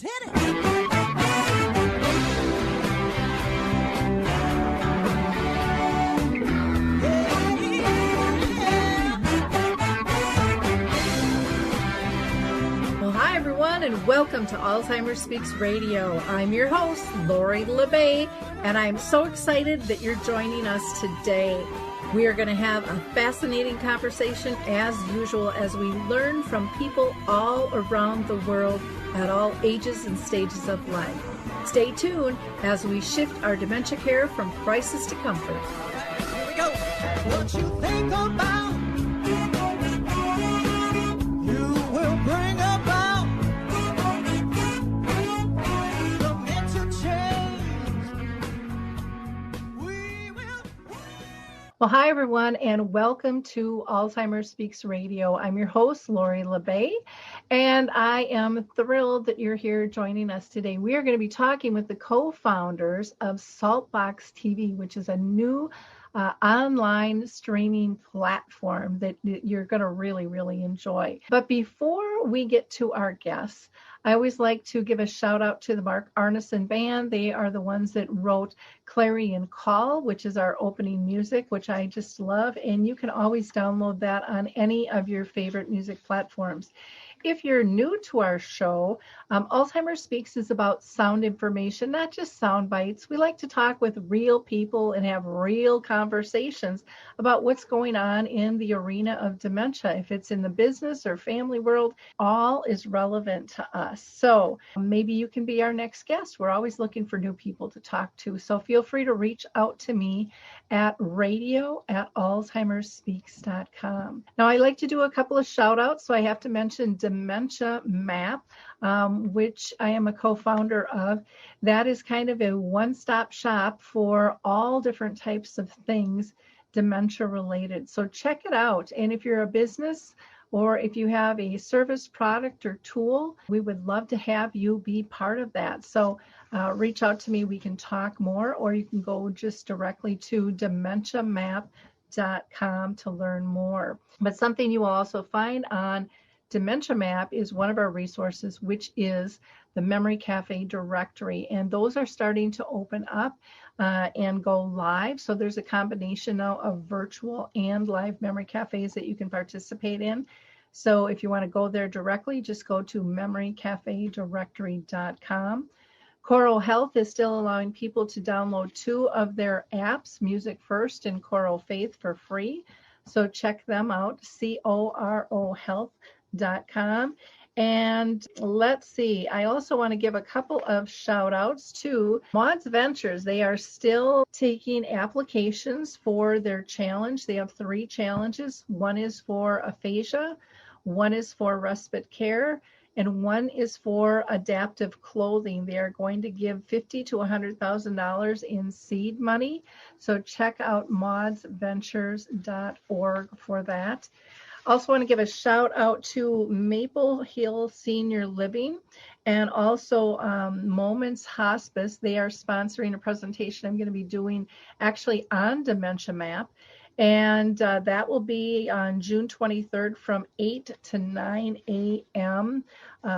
Let's hit it. Hi, everyone, and welcome to Alzheimer Speaks Radio. I'm your host, Lori LeBay, and I'm so excited that you're joining us today. We are going to have a fascinating conversation, as usual, as we learn from people all around the world at all ages and stages of life. Stay tuned as we shift our dementia care from crisis to comfort. Here we go. What you think about, you will bring about. Well, hi, everyone, and welcome to Alzheimer Speaks Radio. I'm your host, Lori LeBay, and I am thrilled that you're here joining us today. We are going to be talking with the co-founders of SaltBox TV, which is a new online streaming platform that you're going to really enjoy. But before we get to our guests, I always like to give a shout out to the Mark Arneson Band. They are the ones that wrote Clarion Call, which is our opening music, which I just love. And you can always download that on any of your favorite music platforms. If you're new to our show, Alzheimer Speaks is about sound information, not just sound bites. We like to talk with real people and have real conversations about what's going on in the arena of dementia. If it's in the business or family world, all is relevant to us. So maybe you can be our next guest. We're always looking for new people to talk to. So feel free to reach out to me at radio@alzheimerspeaks.com. Now, I like to do a couple of shout outs, so I have to mention Dementia Map, which I am a co-founder of. That is kind of a one-stop shop for all different types of things dementia related. So check it out. And if you're a business or if you have a service, product, or tool, we would love to have you be part of that. So reach out to me. We can talk more, or you can go just directly to dementiamap.com to learn more. But something you will also find on Dementia Map is one of our resources, which is the Memory Cafe directory. And those are starting to open up and go live. So there's a combination now of virtual and live memory cafes that you can participate in. So if you want to go there directly, just go to memorycafedirectory.com. Coro Health is still allowing people to download 2 of their apps, Music First and Coro Faith, for free. So check them out, corohealth.com. And let's see, I also want to give a couple of shout outs to Maud's Ventures. They are still taking applications for their challenge. They have 3 challenges. One is for aphasia, one is for respite care, and one is for adaptive clothing. They are going to give $50,000 to $100,000 in seed money. So check out maudsventures.org for that. Also want to give a shout out to Maple Hill Senior Living and also Moments Hospice. They are sponsoring a presentation I'm going to be doing actually on Dementia Map. And that will be on June 23rd from 8 to 9 a.m.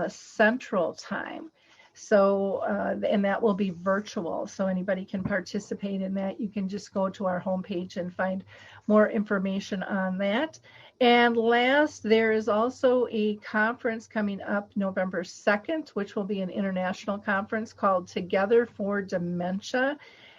Central Time. So, and that will be virtual. So anybody can participate in that. You can just go to our homepage and find more information on that. And last, there is also a conference coming up November 2nd, which will be an international conference called Together for Dementia.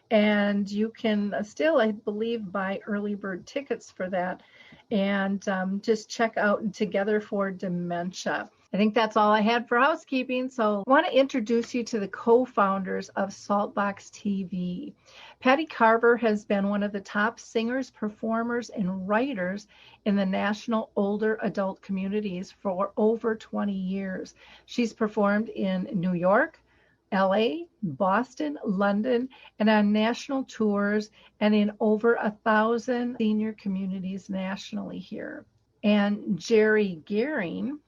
And you can still, I believe, buy early bird tickets for that. And just check out Together for Dementia. I think that's all I had for housekeeping. So I want to introduce you to the co-founders of SaltBox TV. Patty Carver has been one of the top singers, performers, and writers in the national older adult communities for over 20 years. She's performed in New York, LA, Boston, London, and on national tours and in over 1,000 senior communities nationally here. And Jerry Goehring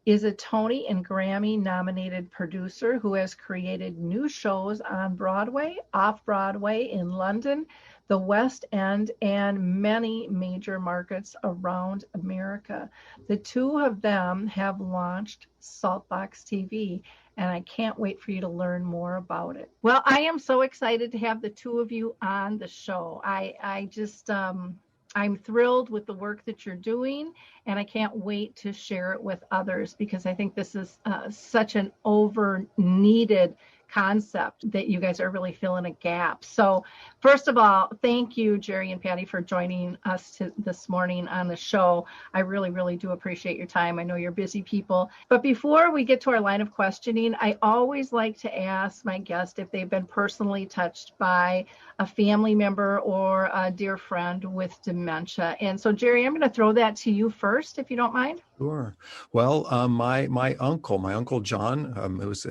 is a Tony and Grammy nominated producer who has created new shows on Broadway, Off-Broadway in London, the West End, and many major markets around America. The two of them have launched SaltBox TV, and I can't wait for you to learn more about it. Well, I am so excited to have the two of you on the show. I just, I'm thrilled with the work that you're doing, and I can't wait to share it with others because I think this is such an over-needed concept that you guys are really filling a gap. So first of all, thank you, Jerry and Patty, for joining us this morning on the show. I really, really do appreciate your time. I know you're busy people. But before we get to our line of questioning, I always like to ask my guest if they've been personally touched by a family member or a dear friend with dementia. And so, Jerry, I'm going to throw that to you first, if you don't mind. Sure. Well, my uncle John, who was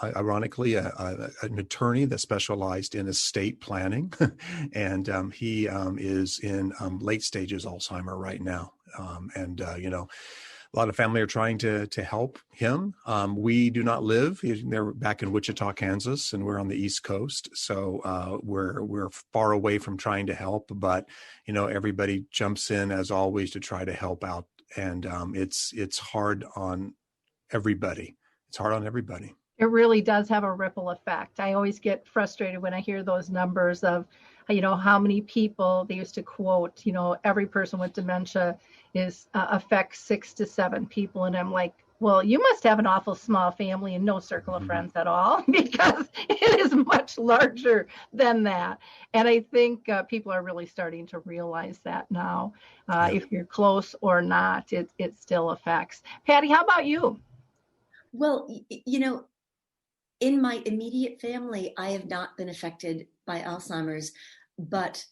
ironically an attorney that specialized in estate planning, and he is in late stages Alzheimer right now. A lot of family are trying to help him. We do not live. They're back in Wichita, Kansas, and we're on the East Coast. So we're far away from trying to help, but everybody jumps in as always to try to help out. And it's hard on everybody. It's hard on everybody. It really does have a ripple effect. I always get frustrated when I hear those numbers of, how many people they used to quote, every person with dementia affects 6 to 7 people. And I'm like, well, you must have an awful small family and no circle of friends at all, because it is much larger than that. And I think people are really starting to realize that now. If you're close or not, it still affects. Patty, how about you? Well, in my immediate family, I have not been affected by Alzheimer's, but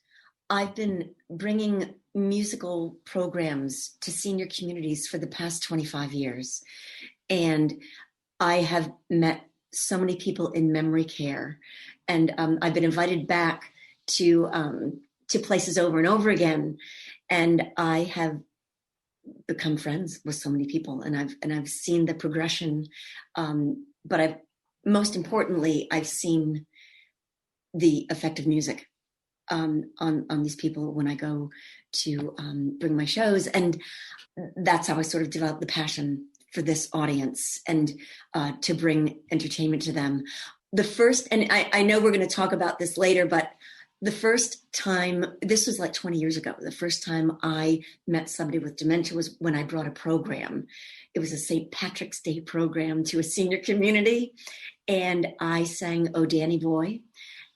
I've been bringing musical programs to senior communities for the past 25 years. And I have met so many people in memory care. And I've been invited back to places over and over again. And I have become friends with so many people, and I've seen the progression. But most importantly, I've seen the effect of music on these people when I go to bring my shows. And that's how I sort of developed the passion for this audience and to bring entertainment to them. The first, and I know we're going to talk about this later, but the first time, this was like 20 years ago, the first time I met somebody with dementia was when I brought a program. It was a St. Patrick's Day program to a senior community. And I sang "Oh, Danny Boy."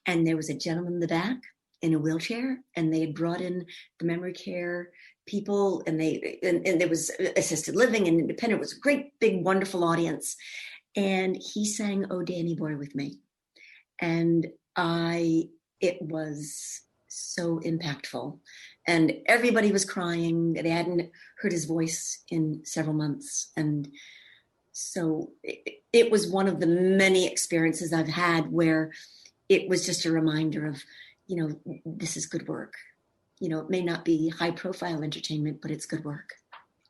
And there was a gentleman in the back in a wheelchair, and they had brought in the memory care people, and there was assisted living and independent. It was a great, big, wonderful audience. And he sang "Oh, Danny Boy" with me. And it was so impactful. And everybody was crying. They hadn't heard his voice in several months. And so it was one of the many experiences I've had where it was just a reminder of, this is good work. It may not be high profile entertainment, but it's good work.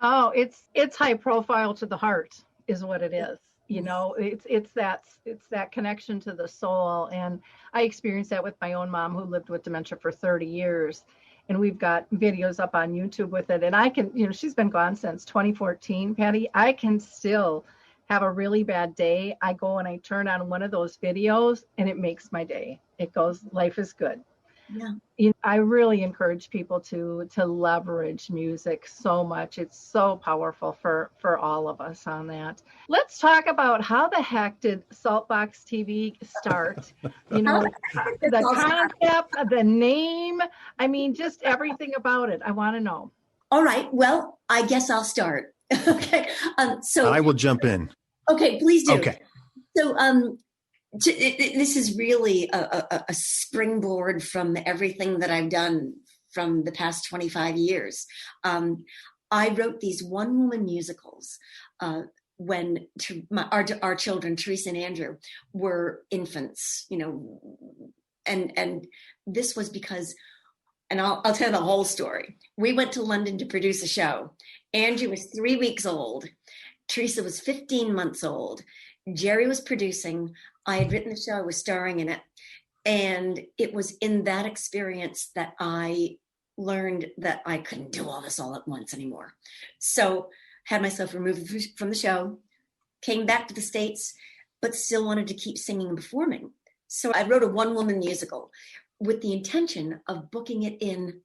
Oh, it's high profile to the heart is what it is. It's that connection to the soul. And I experienced that with my own mom, who lived with dementia for 30 years. And we've got videos up on YouTube with it. And I can, she's been gone since 2014, Patty. I can still have a really bad day. I go and I turn on one of those videos and it makes my day. It goes, life is good. Yeah. I really encourage people to leverage music so much. It's so powerful for all of us on that. Let's talk about how the heck did SaltBox TV start? The concept, the name, just everything about it. I want to know. All right. Well, I guess I'll start. Okay. So I will jump in. Okay, please do. Okay. So this is really a springboard from everything that I've done from the past 25 years. I wrote these one-woman musicals when our children, Teresa and Andrew, were infants, and this was because, and I'll tell you the whole story. We went to London to produce a show. Andrew was 3 weeks old. Teresa was 15 months old. Jerry was producing. I had written the show. I was starring in it. And it was in that experience that I learned that I couldn't do all this all at once anymore. So had myself removed from the show, came back to the States, but still wanted to keep singing and performing. So I wrote a one-woman musical with the intention of booking it in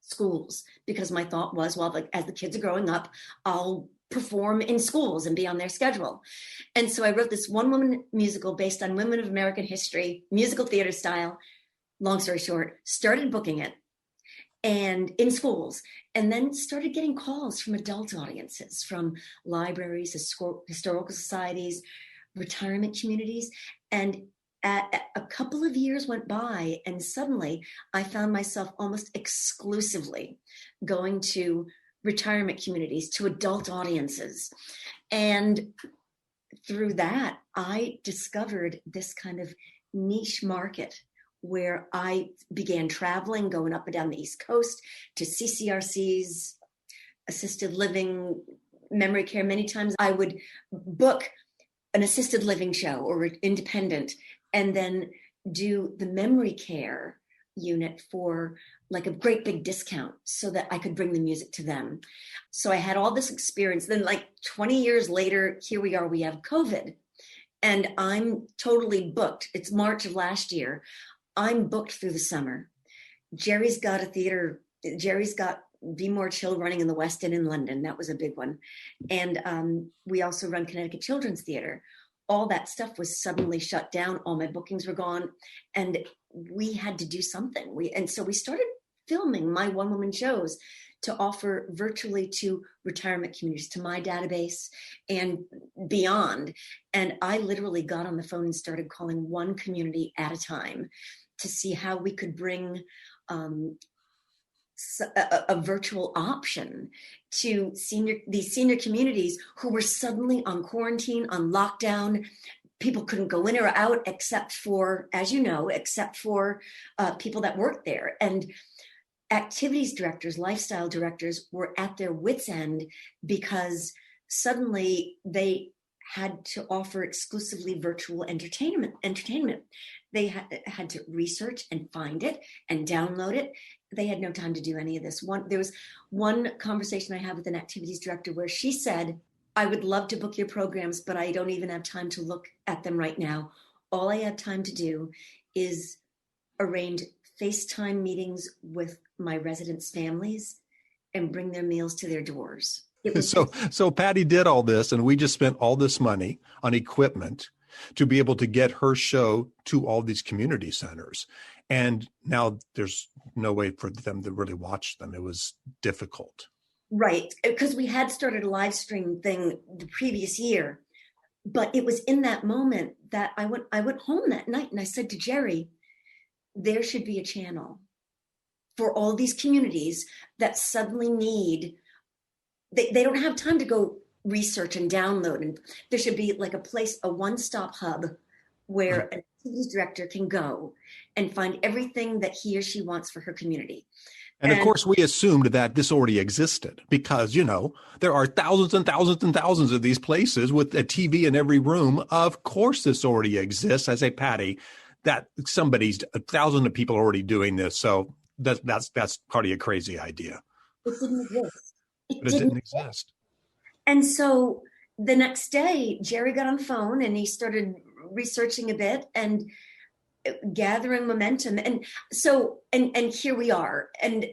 schools, because my thought was, well, as the kids are growing up, I'll perform in schools and be on their schedule. And so I wrote this one-woman musical based on women of American history, musical theater style. Long story short, started booking it and in schools, and then started getting calls from adult audiences, from libraries, historical societies, retirement communities. And a couple of years went by, and suddenly I found myself almost exclusively going to retirement communities, to adult audiences. And through that, I discovered this kind of niche market where I began traveling, going up and down the East Coast to CCRCs, assisted living, memory care. Many times I would book an assisted living show or independent, and then do the memory care unit for like a great big discount so that I could bring the music to them. So I had all this experience. Then like 20 years later, here we are, we have COVID, and I'm totally booked. It's March of last year. I'm booked through the summer. Jerry's got Be More Chill running in the West End in London. That was a big one. And we also run Connecticut Children's Theater. All that stuff was suddenly shut down. All my bookings were gone, and we had to do something. So we started filming my one-woman shows to offer virtually to retirement communities, to my database and beyond. And I literally got on the phone and started calling one community at a time to see how we could bring a virtual option to these senior communities who were suddenly on quarantine, on lockdown. People couldn't go in or out except for, as you know, people that worked there. And activities directors, lifestyle directors were at their wits' end, because suddenly they had to offer exclusively virtual entertainment. They had to research and find it and download it. They had no time to do any of this. There was one conversation I had with an activities director where she said, I would love to book your programs, but I don't even have time to look at them right now. All I have time to do is arrange FaceTime meetings with my residents' families and bring their meals to their doors. So Patty did all this, and we just spent all this money on equipment to be able to get her show to all these community centers. And now there's no way for them to really watch them. It was difficult. Right, because we had started a live stream thing the previous year, but it was in that moment that I went home that night and I said to Jerry, there should be a channel for all these communities that suddenly need, they don't have time to go research and download. And there should be like a one-stop hub where an activities director can go and find everything that he or she wants for her community. And of course, we assumed that this already existed because, there are thousands and thousands and thousands of these places with a TV in every room. Of course, this already exists. I say, Patty, that 1,000 of people are already doing this. So that's probably a crazy idea. It didn't exist. It didn't exist. And so the next day, Jerry got on the phone and he started researching a bit and gathering momentum. And so, and here we are. And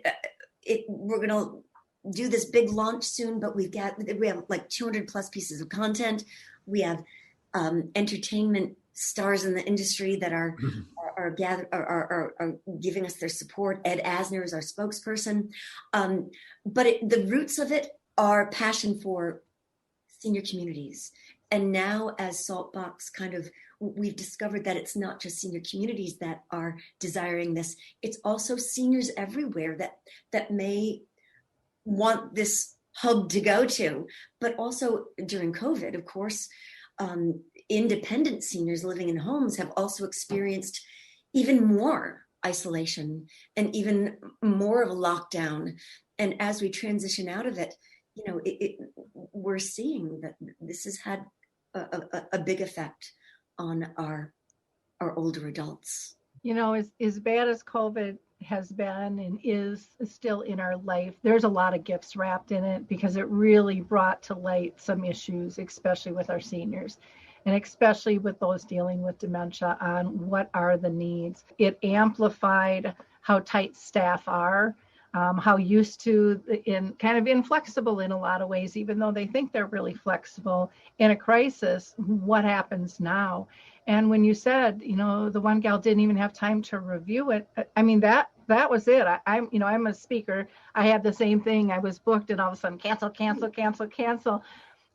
we're going to do this big launch soon, but we have like 200 plus pieces of content. We have entertainment stars in the industry that are giving us their support. Ed Asner is our spokesperson. But the roots of it are passion for senior communities. And now as SaltBox we've discovered that it's not just senior communities that are desiring this. It's also seniors everywhere that may want this hub to go to. But also during COVID, of course, independent seniors living in homes have also experienced even more isolation and even more of a lockdown. And as we transition out of it, we're seeing that this has had a big effect on our older adults. As bad as COVID has been and is still in our life, there's a lot of gifts wrapped in it because it really brought to light some issues, especially with our seniors. and especially with those dealing with dementia, on what are the needs. It amplified how tight staff are, how used to, in kind of inflexible in a lot of ways, even though they think they're really flexible. In a crisis, what happens now? And when you said, the one gal didn't even have time to review it, I mean, that was it. I'm a speaker. I had the same thing. I was booked, and all of a sudden, cancel.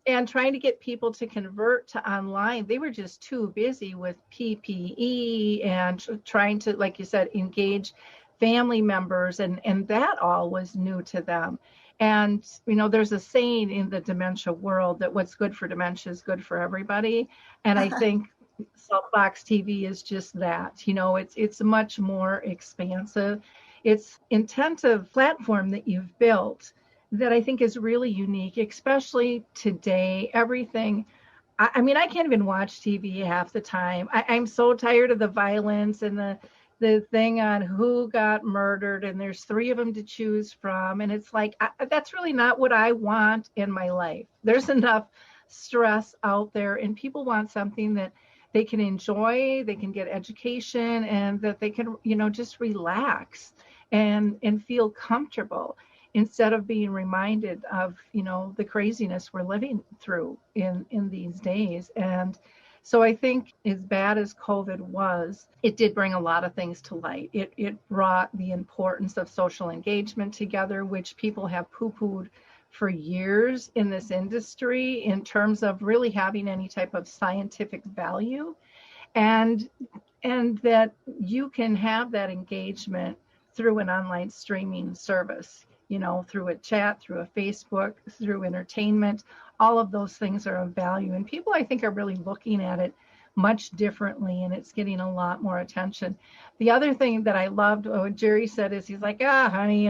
And trying to get people to convert to online, they were just too busy with PPE and trying to, like you said, engage family members, and that all was new to them. And, there's a saying in the dementia world that what's good for dementia is good for everybody. And I think SaltBox TV is just that. It's much more expansive. It's intensive platform that you've built that I think is really unique, especially today. Everything, I mean, I can't even watch TV half the time. I'm so tired of the violence and the thing on who got murdered, and there's 3 of them to choose from. And it's like, that's really not what I want in my life. There's enough stress out there, and people want something that they can enjoy, they can get education, and that they can, just relax and feel comfortable, instead of being reminded of, the craziness we're living through in these days. And so I think, as bad as COVID was, it did bring a lot of things to light. It brought the importance of social engagement together, which people have poo-pooed for years in this industry in terms of really having any type of scientific value, and that you can have that engagement through an online streaming service, through a chat, through a Facebook, through entertainment. All of those things are of value, and people, I think, are really looking at it much differently, and it's getting a lot more attention. The other thing that I loved what Jerry said is, he's like, honey,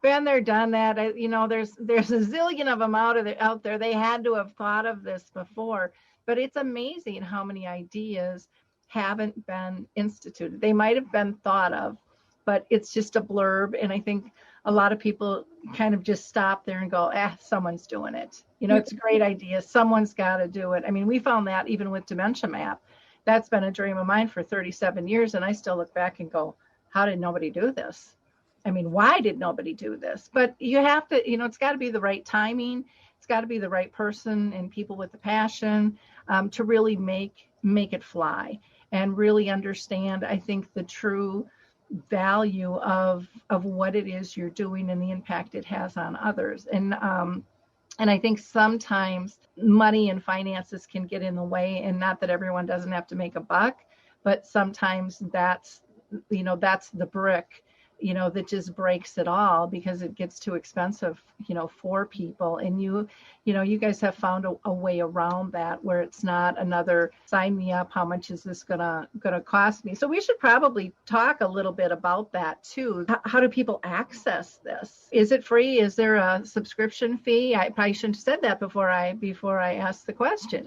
been there, done that. There's a zillion of them out there. They had to have thought of this before. But it's amazing how many ideas haven't been instituted. They might have been thought of, but it's just a blurb. And I think a lot of people kind of just stop there and go, someone's doing it. It's a great idea. Someone's got to do it. I mean, we found that even with Dementia Map. That's been a dream of mine for 37 years. And I still look back and go, how did nobody do this? I mean, why did nobody do this? But you have to, it's got to be the right timing. It's got to be the right person and people with the passion to really make it fly and really understand, I think, the true value of what it is you're doing and the impact it has on others. And I think sometimes money and finances can get in the way, and not that everyone doesn't have to make a buck, but sometimes that's the brick that just breaks it all, because it gets too expensive, for people. And you guys have found a way around that, where it's not another sign me up, how much is this gonna cost me? So we should probably talk a little bit about that too. How do people access this? Is it free? Is there a subscription fee? I probably shouldn't have said that before I asked the question.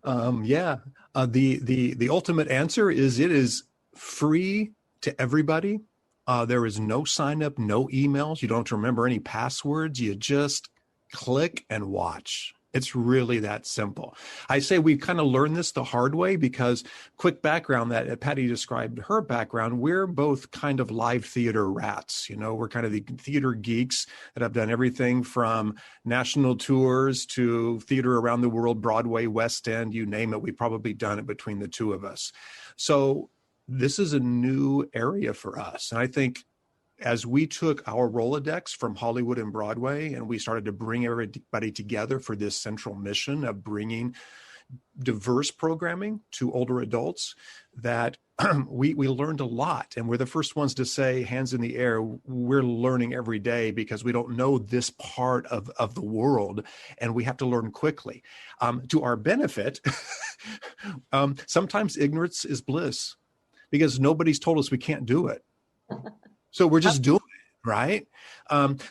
The ultimate answer is, it is free to everybody. There is no sign up, no emails. You don't have to remember any passwords. You just click and watch. It's really that simple. I say we kind of learned this the hard way, because quick background that Patty described her background, we're both kind of live theater rats. We're kind of the theater geeks that have done everything from national tours to theater around the world, Broadway, West End, you name it. We've probably done it between the two of us. So this is a new area for us. And I think as we took our Rolodex from Hollywood and Broadway, and we started to bring everybody together for this central mission of bringing diverse programming to older adults, that we learned a lot. And we're the first ones to say, hands in the air, we're learning every day, because we don't know this part of the world, and we have to learn quickly. To our benefit, sometimes ignorance is bliss, because nobody's told us we can't do it. So we're just doing it, right?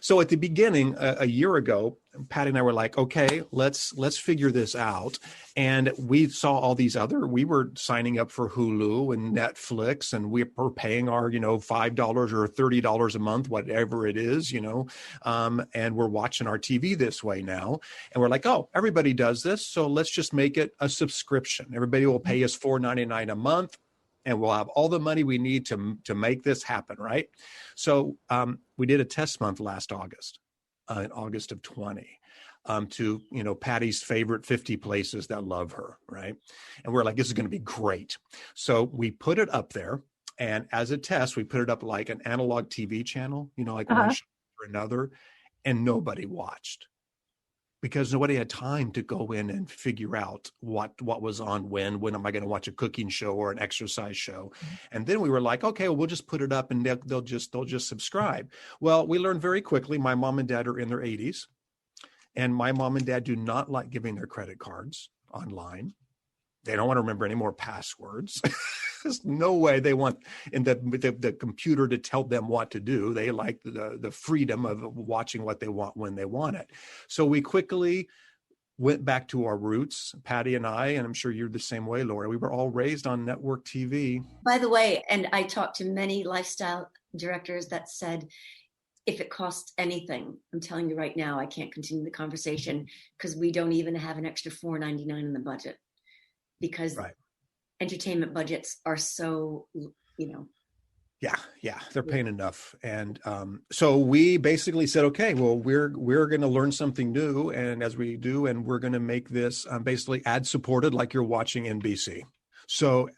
So at the beginning, a year ago, Patty and I were like, okay, let's figure this out. And we saw all these we were signing up for Hulu and Netflix, and we were paying our, $5 or $30 a month, whatever it is, and we're watching our TV this way now. And we're like, oh, everybody does this. So let's just make it a subscription. Everybody will pay us $4.99 a month, and we'll have all the money we need to make this happen, right? So we did a test month last August. In August of 20, to, Patty's favorite 50 places that love her, right? And we're like, this is going to be great. So we put it up there, and as a test, we put it up like an analog TV channel, like one show or another, and nobody watched because nobody had time to go in and figure out what was on when am I going to watch a cooking show or an exercise show. And then we were like, okay, well, we'll just put it up and they'll just subscribe. Well, we learned very quickly, my mom and dad are in their 80s, and my mom and dad do not like giving their credit cards online. They don't want to remember any more passwords. There's no way they want the computer to tell them what to do. They like the freedom of watching what they want when they want it. So we quickly went back to our roots, Patty and I, and I'm sure you're the same way, Lori. We were all raised on network TV. By the way, and I talked to many lifestyle directors that said, if it costs anything, I'm telling you right now, I can't continue the conversation because we don't even have an extra $4.99 in the budget because entertainment budgets are so, Yeah, they're paying enough. And so we basically said, okay, well, we're going to learn something new. And as we do, and we're going to make this basically ad supported like you're watching NBC. So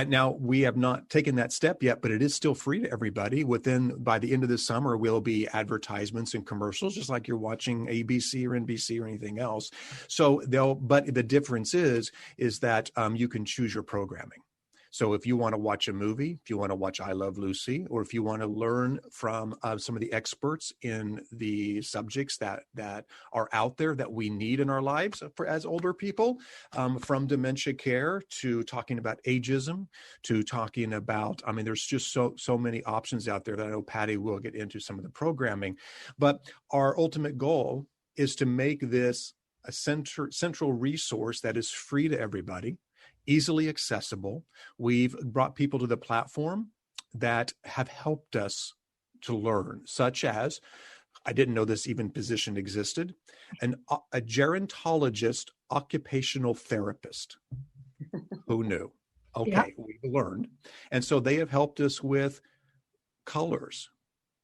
now we have not taken that step yet, but it is still free to everybody. By the end of this summer, will be advertisements and commercials, just like you're watching ABC or NBC or anything else. So but the difference is that you can choose your programming. So if you want to watch a movie, if you want to watch I Love Lucy, or if you want to learn from some of the experts in the subjects that are out there that we need in our lives as older people, from dementia care to talking about ageism, to talking about, there's just so many options out there that I know Patty will get into some of the programming. But our ultimate goal is to make this a central resource that is free to everybody, easily accessible. We've brought people to the platform that have helped us to learn, such as, I didn't know this even position existed, a gerontologist occupational therapist. Who knew? Okay, we've learned. And so they have helped us with colors.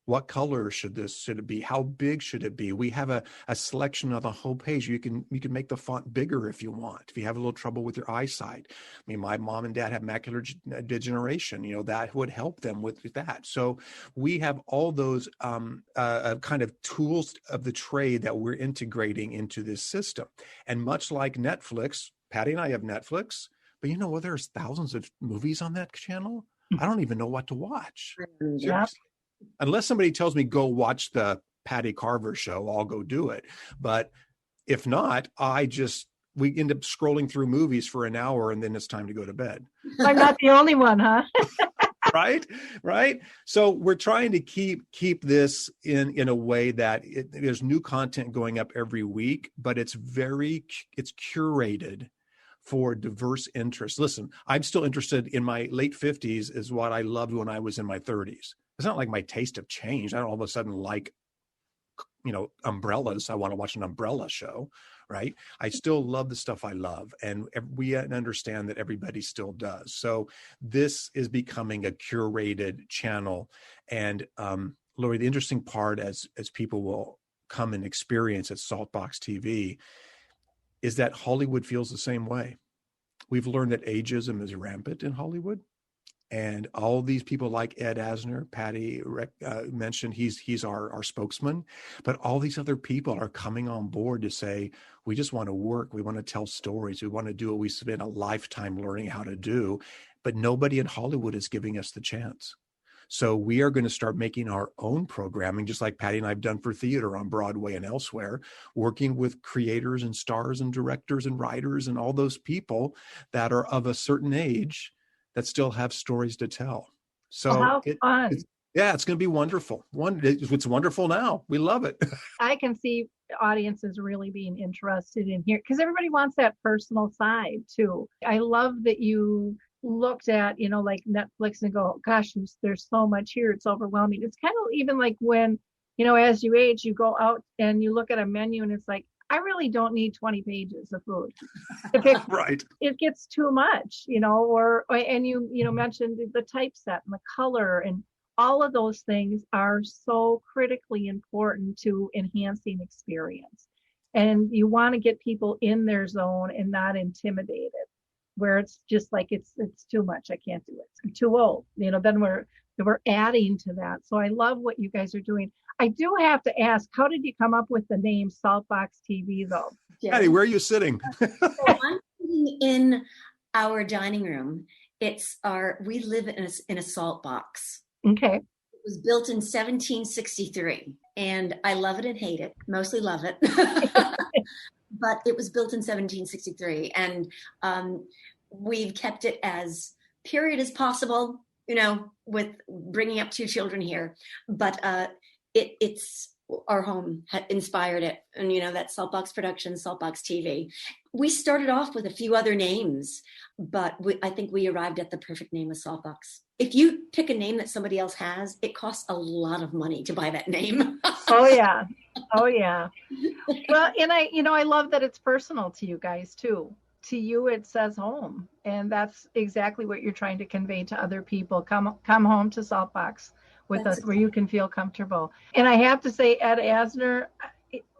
What color should it be? How big should it be? We have a selection of the whole page. You can make the font bigger if you want. If you have a little trouble with your eyesight, my mom and dad have macular degeneration. That would help them with that. So we have all those kind of tools of the trade that we're integrating into this system. And much like Netflix, Patty and I have Netflix, but there's thousands of movies on that channel. I don't even know what to watch. Yeah. Unless somebody tells me go watch the Patty Carver show, I'll go do it. But if not, we end up scrolling through movies for an hour and then it's time to go to bed. I'm not the only one, huh? Right. So we're trying to keep this in a way that there's new content going up every week, but it's curated for diverse interests. Listen, I'm still interested in my late 50s is what I loved when I was in my 30s. It's not like my taste have changed. I don't all of a sudden like, umbrellas. I want to watch an umbrella show, right? I still love the stuff I love. And we understand that everybody still does. So this is becoming a curated channel. And Lori, the interesting part as people will come and experience at SaltBox TV is that Hollywood feels the same way. We've learned that ageism is rampant in Hollywood. And all these people like Ed Asner, Patty mentioned, he's our spokesman, but all these other people are coming on board to say, we just want to work. We want to tell stories. We want to do what we spent a lifetime learning how to do, but nobody in Hollywood is giving us the chance. So we are going to start making our own programming, just like Patty and I have done for theater on Broadway and elsewhere, working with creators and stars and directors and writers and all those people that are of a certain age that still have stories to tell. So how fun. It's going to be wonderful. It's wonderful now. We love it. I can see audience is really being interested in here, because everybody wants that personal side too. I love that you looked at, like Netflix and go, gosh, there's so much here. It's overwhelming. It's kind of even like when, as you age, you go out and you look at a menu and it's like, I really don't need 20 pages of food. Right. It gets too much, and you mentioned the typeset and the color, and all of those things are so critically important to enhancing experience. And you want to get people in their zone and not intimidated, where it's just like, it's too much. I can't do it. I'm too old. Then we're adding to that. So I love what you guys are doing. I do have to ask, how did you come up with the name SaltBox TV though? Patty, where are you sitting? So I'm sitting in our dining room. We live in a salt box. Okay. It was built in 1763, and I love it and hate it. Mostly love it. But it was built in 1763, and we've kept it as period as possible, with bringing up 2 children here. But it's our home had inspired it. And, that SaltBox Productions, SaltBox TV. We started off with a few other names, but I think we arrived at the perfect name of SaltBox. If you pick a name that somebody else has, it costs a lot of money to buy that name. Oh yeah. Well, and I love that it's personal to you guys too. To you, it says home, and that's exactly what you're trying to convey to other people. Come home to SaltBox with us, where you can feel comfortable. And I have to say, Ed Asner,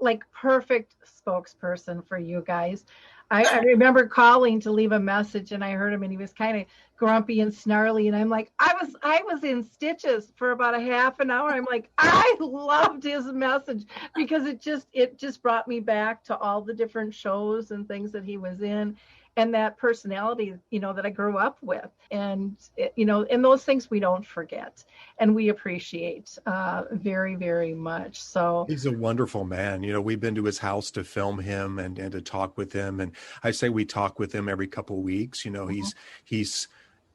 like perfect spokesperson for you guys. I remember calling to leave a message, and I heard him, and he was kind of grumpy and snarly, and I'm like, I was in stitches for about a half an hour. I'm like, I loved his message, because it just brought me back to all the different shows and things that he was in, and that personality, that I grew up with. And, and those things we don't forget, and we appreciate very, very much. So he's a wonderful man. We've been to his house to film him and to talk with him. And I say we talk with him every couple of weeks. He's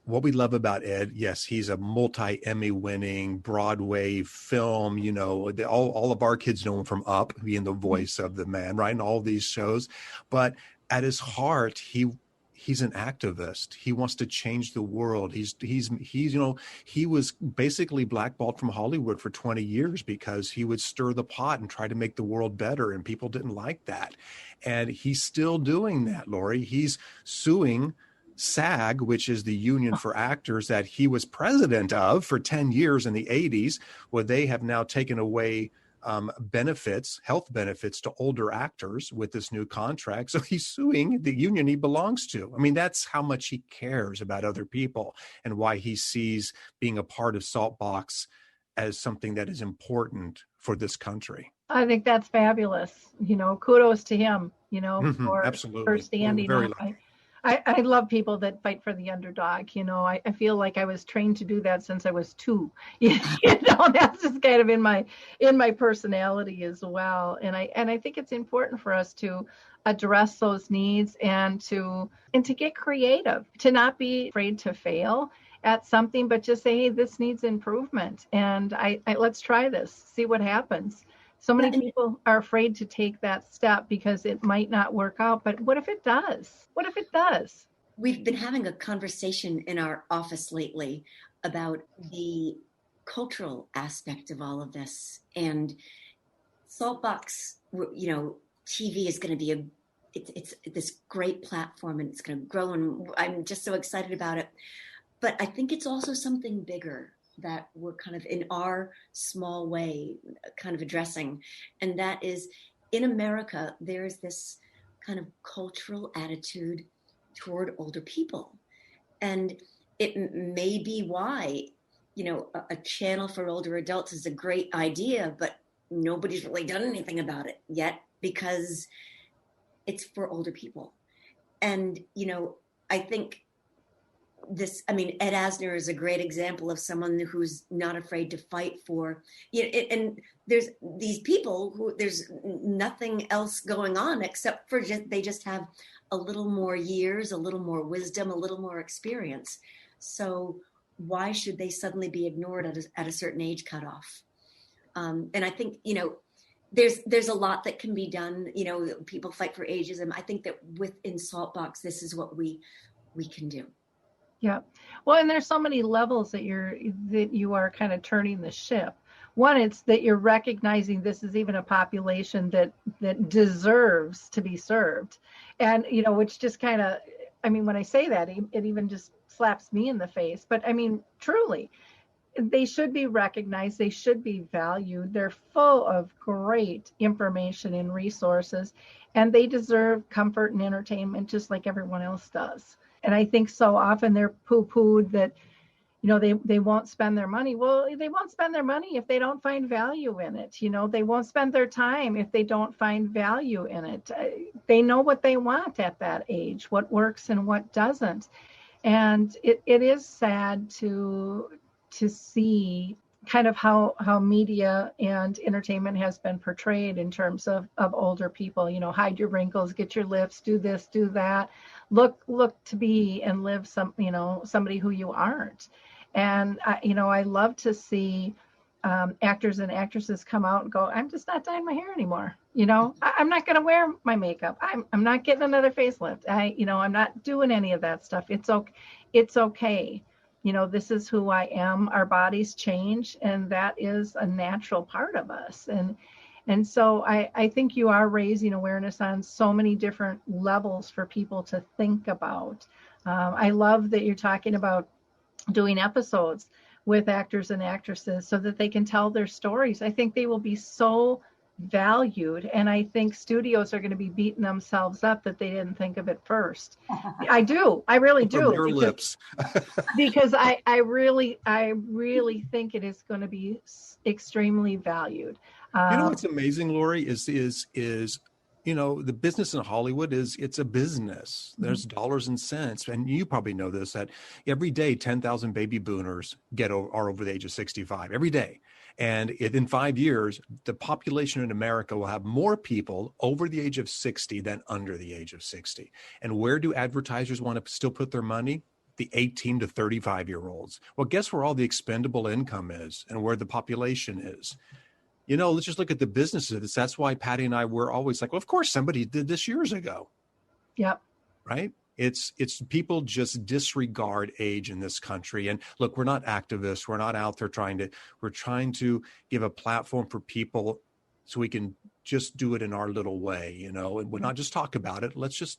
what we love about Ed. Yes, he's a multi-Emmy winning Broadway film. All of our kids know him from Up, being the voice of the man, right? And all these shows. But at his heart, he's an activist. He wants to change the world. He was basically blackballed from Hollywood for 20 years because he would stir the pot and try to make the world better, and people didn't like that. And he's still doing that, Lori. He's suing SAG, which is the union for actors that he was president of for 10 years in the 80s, where they have now taken away health benefits to older actors with this new contract. So he's suing the union he belongs to. I mean, that's how much he cares about other people, and why he sees being a part of SaltBox as something that is important for this country. I think that's fabulous. Kudos to him, Absolutely. for standing up. I love people that fight for the underdog. I feel like I was trained to do that since I was 2. That's just kind of in my personality as well. And I think it's important for us to address those needs and to get creative, to not be afraid to fail at something, but just say, hey, this needs improvement, and let's try this, see what happens. So many people are afraid to take that step because it might not work out. But what if it does? What if it does? We've been having a conversation in our office lately about the cultural aspect of all of this. And SaltBox, TV is going to be it's this great platform, and it's going to grow. And I'm just so excited about it. But I think it's also something bigger that we're kind of in our small way kind of addressing. And that is, in America, there's this kind of cultural attitude toward older people. And it may be why, a channel for older adults is a great idea, but nobody's really done anything about it yet because it's for older people. And, I think Ed Asner is a great example of someone who's not afraid to fight for, and there's these people who there's nothing else going on except for they just have a little more years, a little more wisdom, a little more experience. So why should they suddenly be ignored at a certain age cutoff? And I think, there's a lot that can be done. People fight for ageism. I think that within SaltBox, this is what we can do. Yeah. Well, and there's so many levels that you are kind of turning the ship. One, it's that you're recognizing this is even a population that deserves to be served. And, which just kind of, when I say that, it even just slaps me in the face. But truly, they should be recognized. They should be valued. They're full of great information and resources, and they deserve comfort and entertainment just like everyone else does. And I think so often they're poo-pooed that, they won't spend their money. Well, they won't spend their money if they don't find value in it. They won't spend their time if they don't find value in it. They know what they want at that age, what works and what doesn't. And it is sad to see kind of how media and entertainment has been portrayed in terms of older people. Hide your wrinkles, get your lifts, do this, do that, look to be and live somebody who you aren't. And I love to see actors and actresses come out and go, I'm just not dyeing my hair anymore. I'm not going to wear my makeup. I'm not getting another facelift. I'm not doing any of that stuff. It's okay. This is who I am. Our bodies change, and that is a natural part of us. And so I think you are raising awareness on so many different levels for people to think about. I love that you're talking about doing episodes with actors and actresses so that they can tell their stories. I think they will be so valued, and I think studios are going to be beating themselves up that they didn't think of it first. I really do. From your lips. Because I really think it is going to be extremely valued. What's amazing, Lori, is the business in Hollywood it's a business. There's dollars and cents. And you probably know this, that every day, 10,000 baby boomers are over the age of 65 every day. And in 5 years, the population in America will have more people over the age of 60 than under the age of 60. And where do advertisers want to still put their money? The 18 to 35-year-olds. Well, guess where all the expendable income is and where the population is? Let's just look at the businesses. That's why Patty and I were always like, well, of course, somebody did this years ago. Yep. Right? It's people just disregard age in this country. And look, we're not activists. We're not out there we're trying to give a platform for people so we can just do it in our little way, and we're not just talk about it. Let's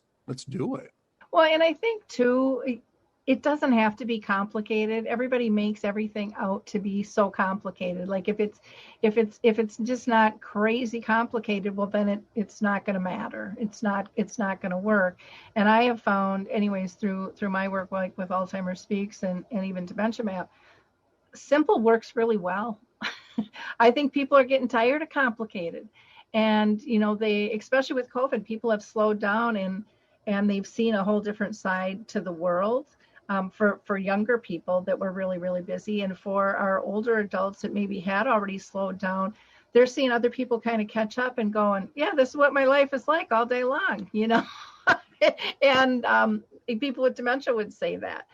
do it. Well, and I think too, it doesn't have to be complicated. Everybody makes everything out to be so complicated. Like if it's just not crazy complicated, well then it's not going to matter. It's not going to work. And I have found, anyways, through my work, like with Alzheimer Speaks and even Dementia Map, simple works really well. I think people are getting tired of complicated, and they, especially with COVID, people have slowed down and they've seen a whole different side to the world. For younger people that were really, really busy, and for our older adults that maybe had already slowed down, they're seeing other people kind of catch up and going, yeah, this is what my life is like all day long, and people with dementia would say that.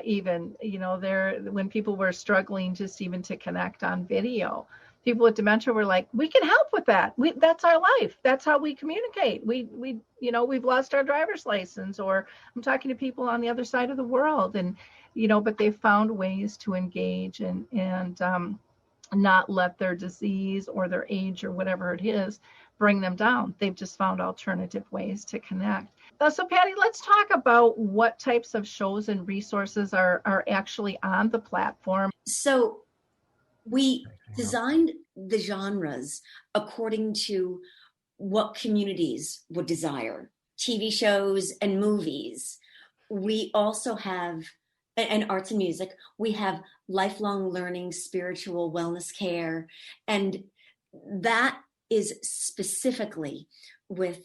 When people were struggling just even to connect on video, people with dementia were like, we can help with that. That's our life. That's how we communicate. We've lost our driver's license, or I'm talking to people on the other side of the world, and, but they've found ways to engage and not let their disease or their age or whatever it is bring them down. They've just found alternative ways to connect. So Patty, let's talk about what types of shows and resources are actually on the platform. So we designed the genres according to what communities would desire. TV shows and movies. We also have, and arts and music, we have lifelong learning, spiritual wellness care, and that is specifically with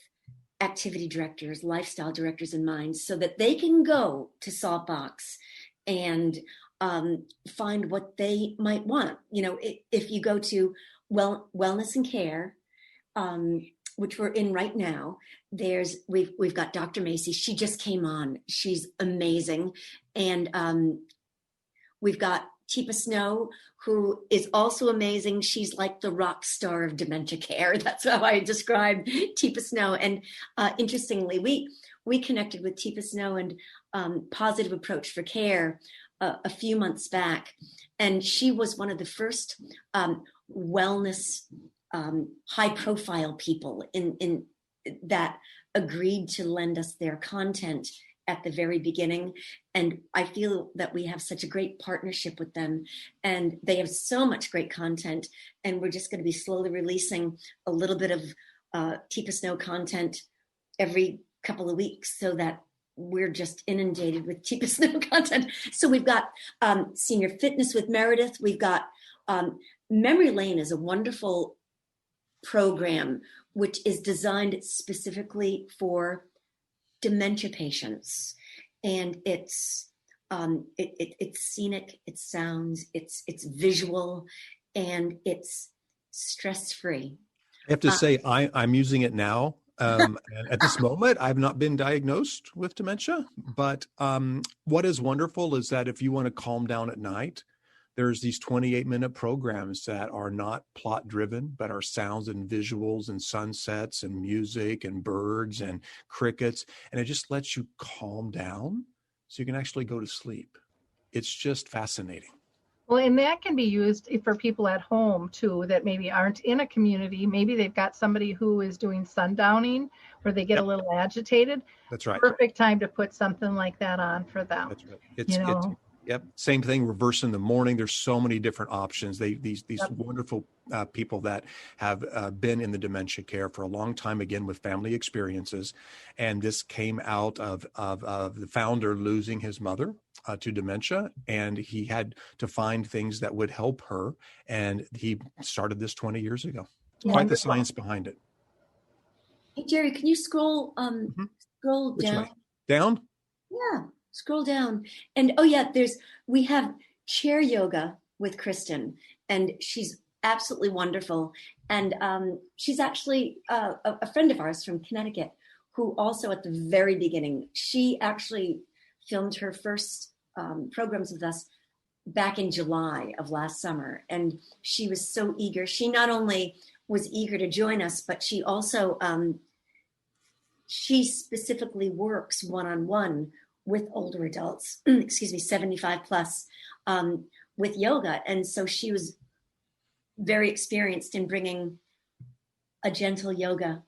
activity directors, lifestyle directors in mind, so that they can go to SaltBox and find what they might want. If you go to wellness and care, which we're in right now, we've got Dr. Macy. She just came on. She's amazing. And we've got Teepa Snow, who is also amazing. She's like the rock star of dementia care. That's how I describe Teepa Snow. And interestingly, we connected with Teepa Snow and Positive Approach for Care a few months back. And she was one of the first wellness high-profile people in that agreed to lend us their content at the very beginning. And I feel that we have such a great partnership with them, and they have so much great content. And we're just going to be slowly releasing a little bit of Teepa Snow content every couple of weeks so that we're just inundated with Teepa Snow content. So we've got Senior Fitness with Meredith. We've got Memory Lane is a wonderful program which is designed specifically for dementia patients, and it's scenic, it sounds, it's visual, and it's stress-free. I have to say, I'm using it now. And at this moment, I've not been diagnosed with dementia, but what is wonderful is that if you want to calm down at night, there's these 28-minute programs that are not plot driven, but are sounds and visuals and sunsets and music and birds and crickets. And it just lets you calm down so you can actually go to sleep. It's just fascinating. Well, and that can be used for people at home too, that maybe aren't in a community. Maybe they've got somebody who is doing sundowning where they get a little agitated. That's right. Perfect time to put something like that on for them. That's right. Yep. Same thing. Reverse in the morning. There's so many different options. These wonderful people that have been in the dementia care for a long time, again, with family experiences. And this came out of the founder losing his mother to dementia. And he had to find things that would help her. And he started this 20 years ago. Quite the science behind it. Hey, Jerry, can you scroll Which down? way? Down? Yeah. Scroll down. And we have chair yoga with Kristen, and she's absolutely wonderful. And she's actually a friend of ours from Connecticut, who also at the very beginning, she actually filmed her first programs with us back in July of last summer. And she was so eager. She not only was eager to join us, but she also, she specifically works one-on-one with older adults, 75 plus, with yoga. And so she was very experienced in bringing a gentle yoga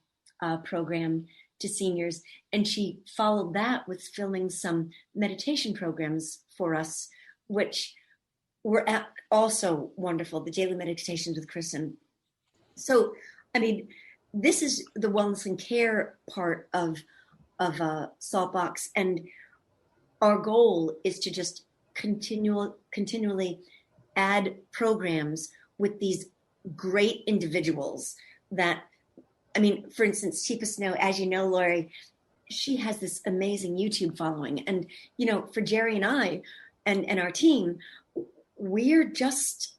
program to seniors. And she followed that with filming some meditation programs for us, which were also wonderful, the daily meditations with Kristen. So, I mean, this is the wellness and care part of SaltBox. And our goal is to just continually add programs with these great individuals that, I mean, for instance, Teepa Snow, as you know, Lori, she has this amazing YouTube following. And, you know, for Jerry and I and our team, we're just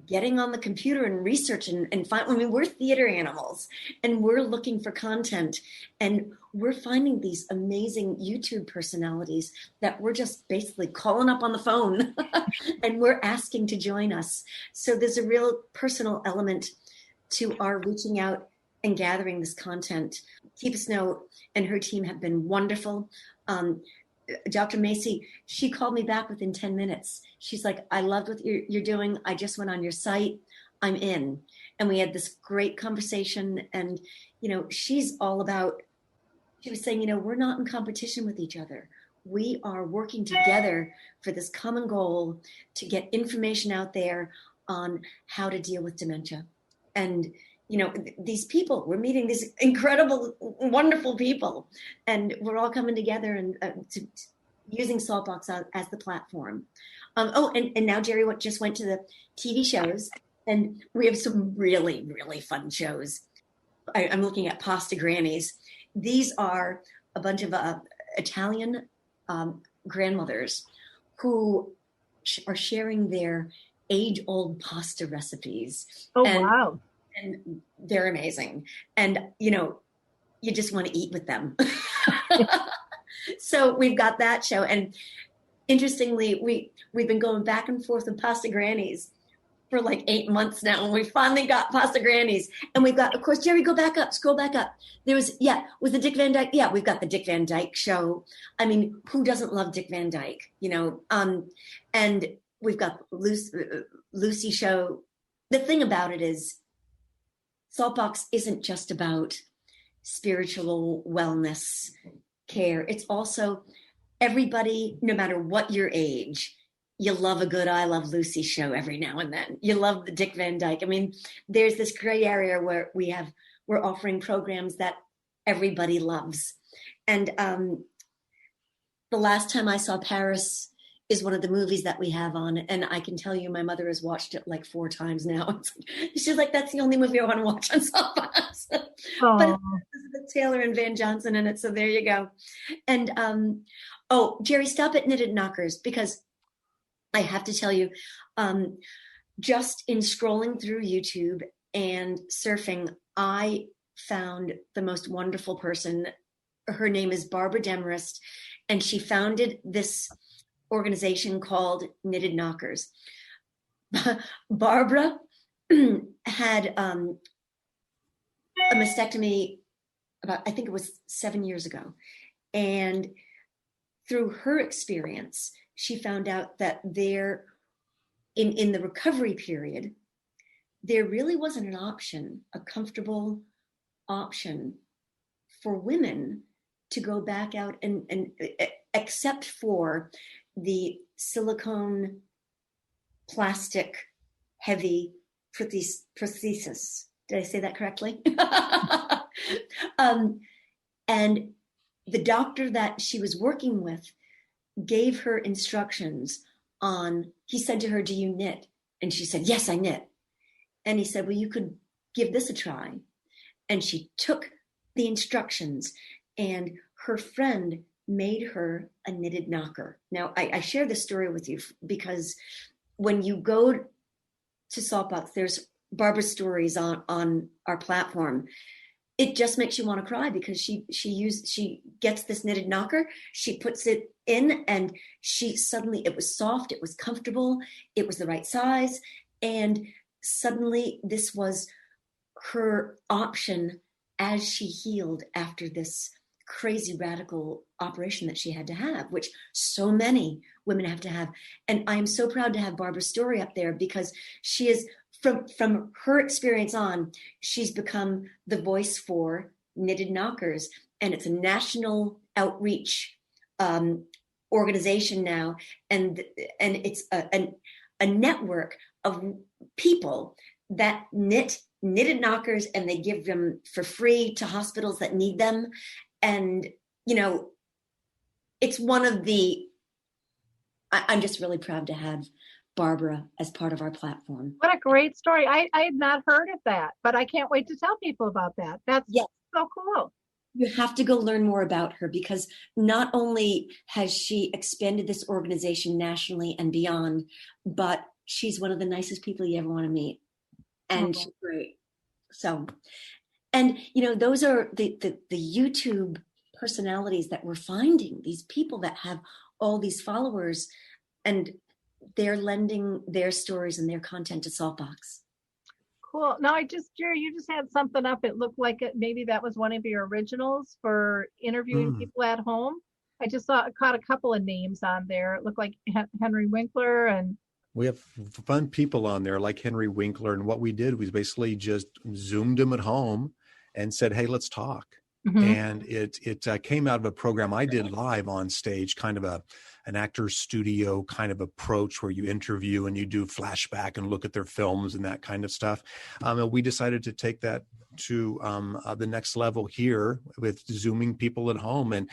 getting on the computer and research and find, I mean, we're theater animals and we're looking for content, and we're finding these amazing YouTube personalities that we're just basically calling up on the phone and we're asking to join us. So there's a real personal element to our reaching out and gathering this content. Teepa Snow and her team have been wonderful. Dr. Macy, she called me back within 10 minutes. She's like, I loved what you're doing. I just went on your site. I'm in. And we had this great conversation. And, you know, she's all about, she was saying, you know, we're not in competition with each other. We are working together for this common goal to get information out there on how to deal with dementia. And, you know, these people, we're meeting these incredible, wonderful people, and we're all coming together and using SaltBox as the platform. And now Jerry just went to the TV shows, and we have some really, really fun shows. I'm looking at Pasta Grannies. These are a bunch of Italian grandmothers who are sharing their age-old pasta recipes. Oh, wow. And they're amazing. And, you know, you just want to eat with them. So we've got that show. And interestingly, we've been going back and forth with Pasta Grannies for like 8 months now, and we finally got Pasta Grannies. And we've got, of course, Jerry, go back up, scroll back up. There was the Dick Van Dyke. Yeah, we've got the Dick Van Dyke Show. I mean, who doesn't love Dick Van Dyke? You know, and we've got Lucy Show. The thing about it is, SaltBox isn't just about spiritual wellness care. It's also everybody, no matter what your age, you love a good I Love Lucy show every now and then. You love the Dick Van Dyke. I mean, there's this gray area where we're offering programs that everybody loves. And the last time I saw Paris is one of the movies that we have on. And I can tell you my mother has watched it like 4 times now. She's like, that's the only movie I want to watch on SaltBox. But it's Elizabeth Taylor and Van Johnson in it. So there you go. And, Jerry, stop at Knitted Knockers, because I have to tell you, just in scrolling through YouTube and surfing, I found the most wonderful person. Her name is Barbara Demarest, and she founded this organization called Knitted Knockers. Barbara had a mastectomy about, I think it was 7 years ago. And through her experience, she found out that there, in the recovery period, there really wasn't an option, a comfortable option for women to go back out and except for the silicone plastic heavy prosthesis. Did I say that correctly? And the doctor that she was working with gave her instructions on, he said to her, do you knit? And she said, yes, I knit. And he said, well, you could give this a try. And she took the instructions, and her friend made her a knitted knocker. Now, I share this story with you because when you go to SaltBox, there's Barbara's stories on our platform. It just makes you want to cry, because she gets this knitted knocker, she puts it in, and it was soft, it was comfortable, it was the right size. And suddenly this was her option as she healed after this crazy radical operation that she had to have, which so many women have to have. And I'm so proud to have Barbara's story up there, because she is, from her experience on, she's become the voice for Knitted Knockers. And it's a national outreach organization now. And it's a network of people that knitted knockers, and they give them for free to hospitals that need them. And, you know, it's one of I'm just really proud to have Barbara as part of our platform. What a great story. I had not heard of that, but I can't wait to tell people about that. That's so cool. You have to go learn more about her, because not only has she expanded this organization nationally and beyond, but she's one of the nicest people you ever want to meet. And she's great. So, and, you know, those are the YouTube personalities that we're finding, these people that have all these followers, and they're lending their stories and their content to SaltBox. Cool. Now, Jerry, you just had something up. It looked like maybe that was one of your originals for interviewing people at home. I just caught a couple of names on there. It looked like Henry Winkler, and we have fun people on there like Henry Winkler. And what we did was basically just Zoomed him at home and said, hey, let's talk. Mm-hmm. And it came out of a program I did live on stage, kind of an actor's studio kind of approach, where you interview and you do flashback and look at their films and that kind of stuff. And we decided to take that to the next level here with Zooming people at home. And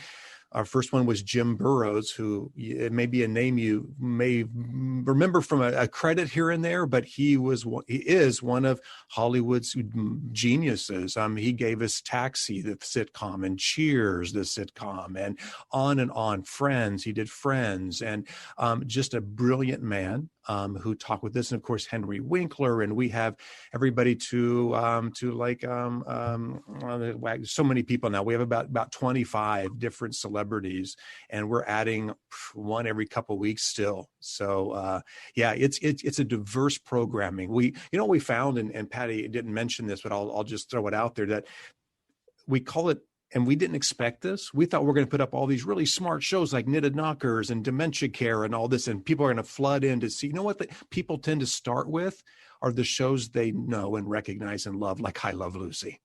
our first one was Jim Burrows, who it may be a name you may remember from a credit here and there, but he is one of Hollywood's geniuses. He gave us Taxi, the sitcom, and Cheers, the sitcom, and on. Friends, he did Friends, and just a brilliant man. who talk with this, and of course Henry Winkler, and we have everybody to so many people now. We have about 25 different celebrities, and we're adding one every couple of weeks still. So it's a diverse programming. We found, and Patty didn't mention this, but I'll just throw it out there, that we call it. And we didn't expect this. We thought we were going to put up all these really smart shows like Knitted Knockers and Dementia Care and all this, and people are going to flood in to see. You know what people tend to start with are the shows they know and recognize and love, like I Love Lucy.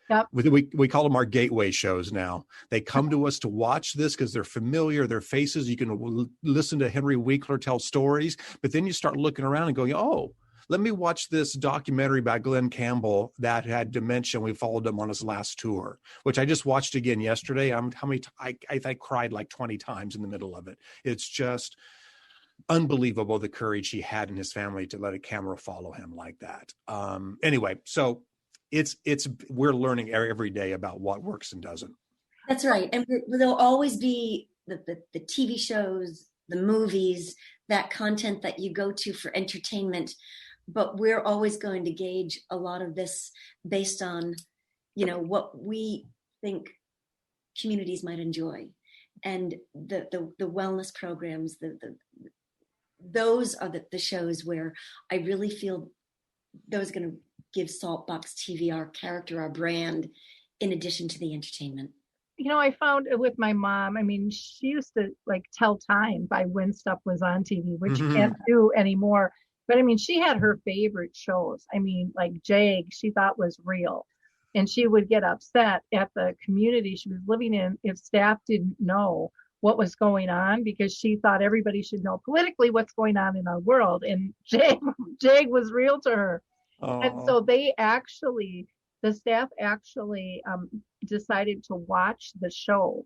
Yep. We call them our gateway shows now. They come to us to watch this because they're familiar, their faces. You can listen to Henry Winkler tell stories, but then you start looking around and going, oh, let me watch this documentary by Glenn Campbell that had dementia. We followed him on his last tour, which I just watched again yesterday. I cried like 20 times in the middle of it. It's just unbelievable the courage he had in his family to let a camera follow him like that. Anyway, so we're learning every day about what works and doesn't. That's right. And there'll always be the TV shows, the movies, that content that you go to for entertainment. But we're always going to gauge a lot of this based on, what we think communities might enjoy, and the wellness programs. Those are the shows where I really feel those are going to give SaltBox TV our character, our brand, in addition to the entertainment. I found it with my mom. I mean, she used to tell time by when stuff was on TV, which you can't do anymore. But I mean, she had her favorite shows. I mean, like Jag, she thought was real. And she would get upset at the community she was living in if staff didn't know what was going on, because she thought everybody should know politically what's going on in our world. And Jag was real to her. Aww. And so the staff actually decided to watch the show.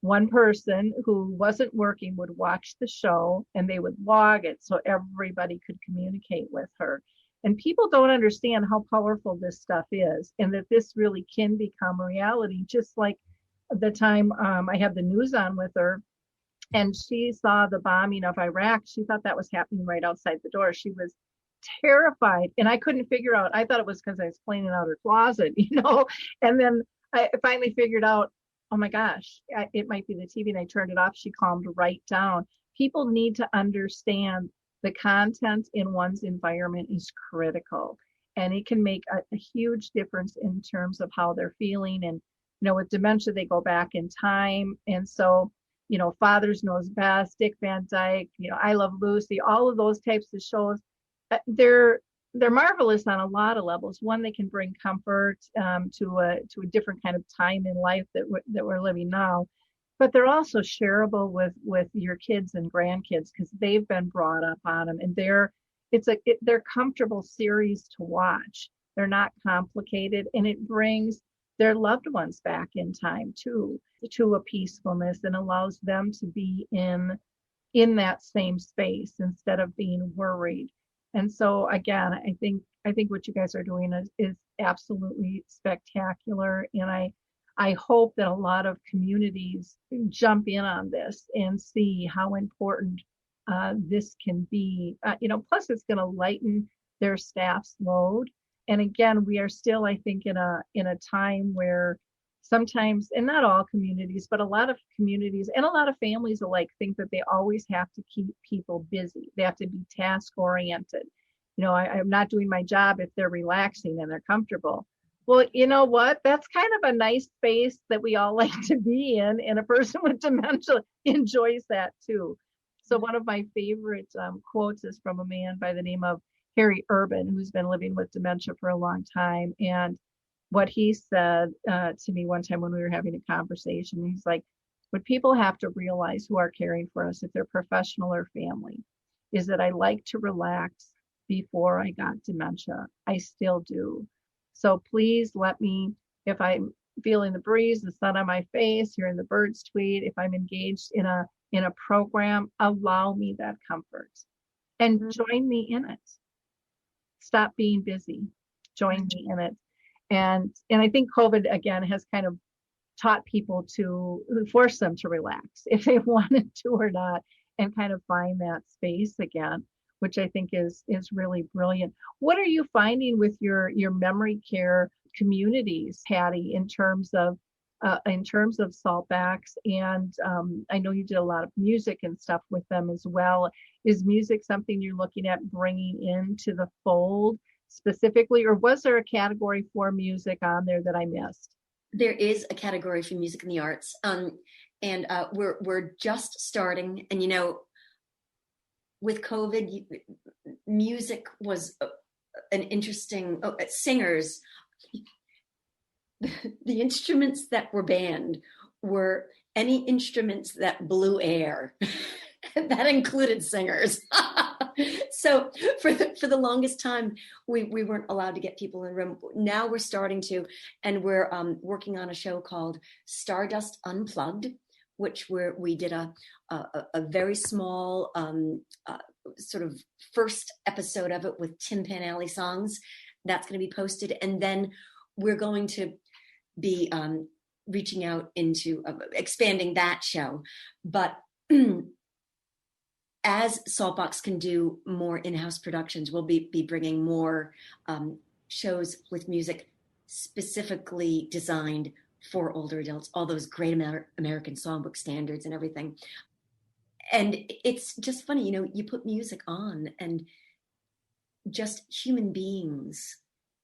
One person who wasn't working would watch the show, and they would log it so everybody could communicate with her. And people don't understand how powerful this stuff is, and that this really can become a reality. Just like the time I had the news on with her, and she saw the bombing of Iraq. She thought that was happening right outside the door. She was terrified, and I couldn't figure out. I thought it was because I was cleaning out her closet, and then I finally figured out, oh my gosh, it might be the TV, and I turned it off. She calmed right down. People need to understand the content in one's environment is critical, and it can make a huge difference in terms of how they're feeling. And, with dementia, they go back in time. And so, Fathers Knows Best, Dick Van Dyke, I Love Lucy, all of those types of shows, they're marvelous on a lot of levels. One, they can bring comfort to a different kind of time in life that we're living now, but they're also shareable with your kids and grandkids, because they've been brought up on them, and they're comfortable series to watch. They're not complicated, and it brings their loved ones back in time too, to a peacefulness, and allows them to be in that same space instead of being worried. And so again, I think what you guys are doing is absolutely spectacular. And I hope that a lot of communities jump in on this and see how important this can be. Plus it's going to lighten their staff's load. And again, we are still, I think, in a time where sometimes, and not all communities, but a lot of communities and a lot of families alike think that they always have to keep people busy. They have to be task oriented. I'm not doing my job if they're relaxing and they're comfortable. Well, you know what? That's kind of a nice space that we all like to be in, and a person with dementia enjoys that too. So one of my favorite quotes is from a man by the name of Harry Urban, who's been living with dementia for a long time. And what he said to me one time when we were having a conversation, he's like, what people have to realize who are caring for us, if they're professional or family, is that I like to relax before I got dementia. I still do. So please let me, if I'm feeling the breeze, the sun on my face, hearing the birds tweet, if I'm engaged in a program, allow me that comfort and join me in it. Stop being busy. Join me in it. And I think COVID, again, has kind of taught people to force them to relax if they wanted to or not, and kind of find that space again. which I think is really brilliant. What are you finding with your memory care communities, Patty, in terms of SaltBox? And I know you did a lot of music and stuff with them as well. Is music something you're looking at bringing into the fold specifically, or was there a category for music on there that I missed? There is a category for music and the arts, and we're just starting. And with COVID, music was an interesting. Singers, the instruments that were banned were any instruments that blew air. That included singers. So for the longest time, we weren't allowed to get people in the room. Now we're starting to, and we're working on a show called Stardust Unplugged, which we did a very small sort of first episode of it with Tim Panelli songs. That's going to be posted, and then we're going to be reaching out into expanding that show, but. As SaltBox can do more in-house productions, we'll be bringing more shows with music specifically designed for older adults, all those great American songbook standards and everything. And it's just funny, you put music on and just human beings,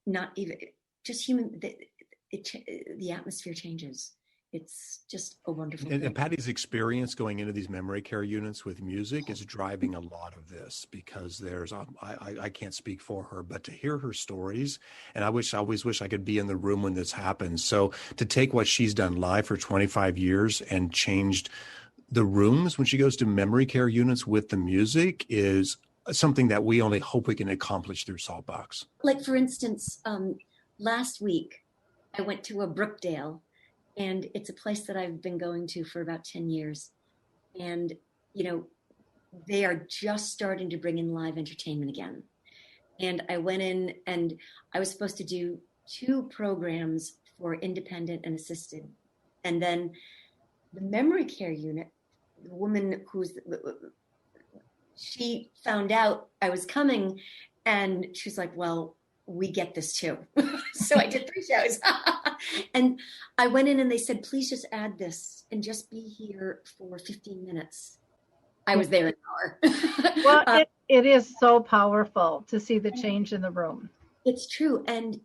not even just human, the atmosphere changes. It's just a wonderful thing. And Patty's experience going into these memory care units with music is driving a lot of this, because I can't speak for her, but to hear her stories, and I always wish I could be in the room when this happens. So to take what she's done live for 25 years and changed the rooms when she goes to memory care units with the music is something that we only hope we can accomplish through SaltBox. Like, for instance, last week I went to a Brookdale. And it's a place that I've been going to for about 10 years. And, they are just starting to bring in live entertainment again. And I went in and I was supposed to do 2 programs for independent and assisted. And then the memory care unit, the woman she found out I was coming, and she was like, well, we get this too. So I did 3 shows. And I went in and they said, please just add this and just be here for 15 minutes. I was there an hour. Well, it is so powerful to see the change in the room. It's true. And,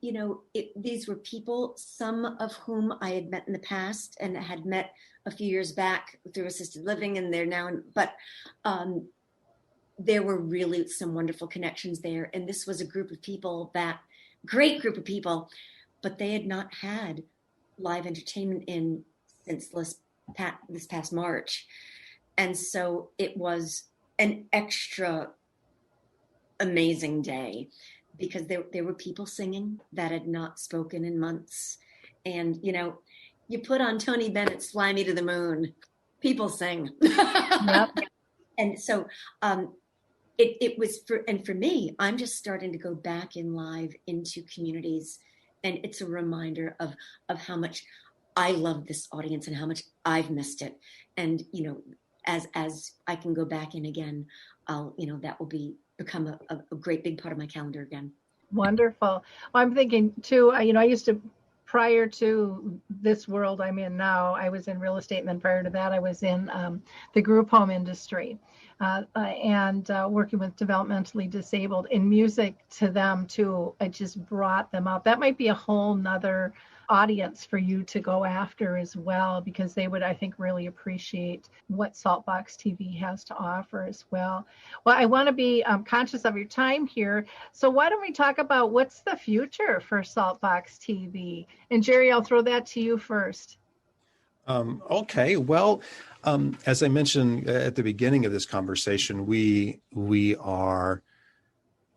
these were people, some of whom I had met in the past and had met a few years back through assisted living, and they're now, but there were really some wonderful connections there. And this was a group of people, great group of people, but they had not had live entertainment since this past March. And so it was an extra amazing day, because there were people singing that had not spoken in months. And, you put on Tony Bennett's Fly Me to the Moon, people sing. Yep. And so it was for me, I'm just starting to go back in live into communities. And it's a reminder of how much I love this audience and how much I've missed it. And, as I can go back in again, that will become a great big part of my calendar again. Wonderful. Well, I'm thinking too, I used to, prior to this world I'm in now, I was in real estate. And then prior to that, I was in the group home industry. And working with developmentally disabled, and music to them too, it just brought them up. That might be a whole nother audience for you to go after as well, because they would, I think, really appreciate what SaltBox TV has to offer as well. Well, I want to be conscious of your time here. So why don't we talk about what's the future for SaltBox TV? And Jerry, I'll throw that to you first. Okay. Well, as I mentioned at the beginning of this conversation,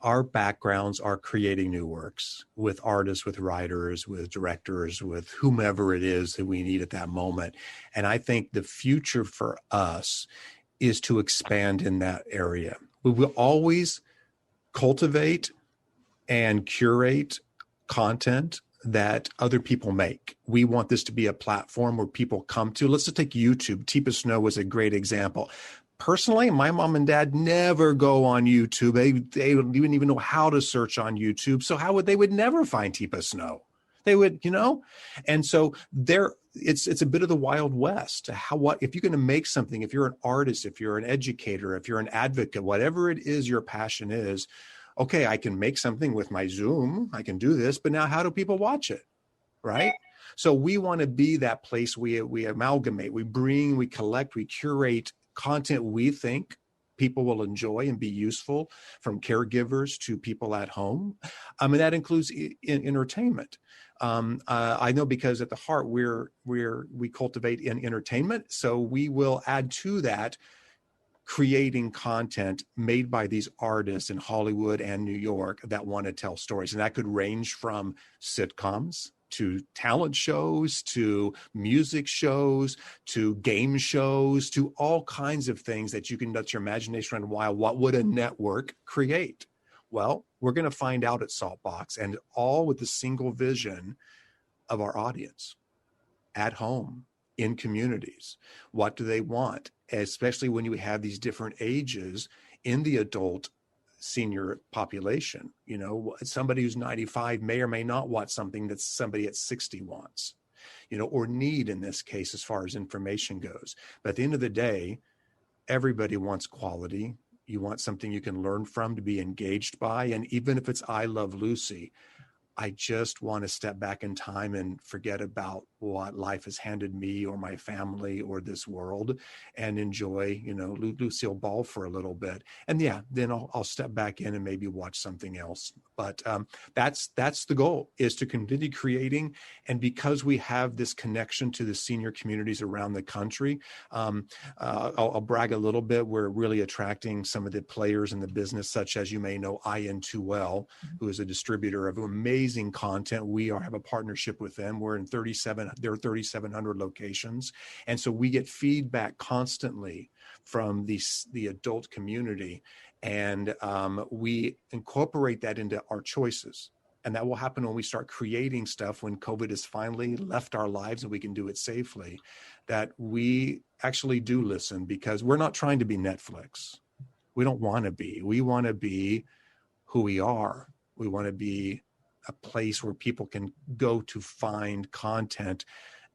our backgrounds are creating new works with artists, with writers, with directors, with whomever it is that we need at that moment. And I think the future for us is to expand in that area. We will always cultivate and curate content that other people make. We want this to be a platform where people come to. Let's just take YouTube. Teepa Snow was a great example. Personally, my mom and dad never go on YouTube. They wouldn't even know how to search on YouTube. So they would never find Teepa Snow. They would, and so it's a bit of the Wild West. If you're going to make something, if you're an artist, if you're an educator, if you're an advocate, whatever it is your passion is, okay, I can make something with my Zoom. I can do this, but now how do people watch it? Right? So we want to be that place. We amalgamate, we collect, we curate content we think people will enjoy and be useful, from caregivers to people at home. And that includes entertainment. I know because at the heart we cultivate in entertainment. So we will add to that creating content made by these artists in Hollywood and New York that want to tell stories. And that could range from sitcoms to talent shows, to music shows, to game shows, to all kinds of things that you can let your imagination run wild. What would a network create? Well, we're going to find out at SaltBox, and all with the single vision of our audience at home, in communities. What do they want? Especially when you have these different ages in the adult senior population. Somebody who's 95 may or may not want something that somebody at 60 wants, or need in this case, as far as information goes. But at the end of the day, everybody wants quality. You want something you can learn from, to be engaged by. And even if it's I Love Lucy, I just want to step back in time and forget about what life has handed me or my family or this world, and enjoy, Lucille Ball for a little bit. And then I'll step back in and maybe watch something else. But that's the goal, is to continue creating. And because we have this connection to the senior communities around the country, I'll brag a little bit. We're really attracting some of the players in the business, such as, you may know, IN2L, who is a distributor of amazing content. We have a partnership with them. We're in 3,700 locations. And so we get feedback constantly from the adult community. And we incorporate that into our choices. And that will happen when we start creating stuff, when COVID has finally left our lives and we can do it safely, that we actually do listen, because we're not trying to be Netflix. We don't want to be. We want to be who we are. We want to be a place where people can go to find content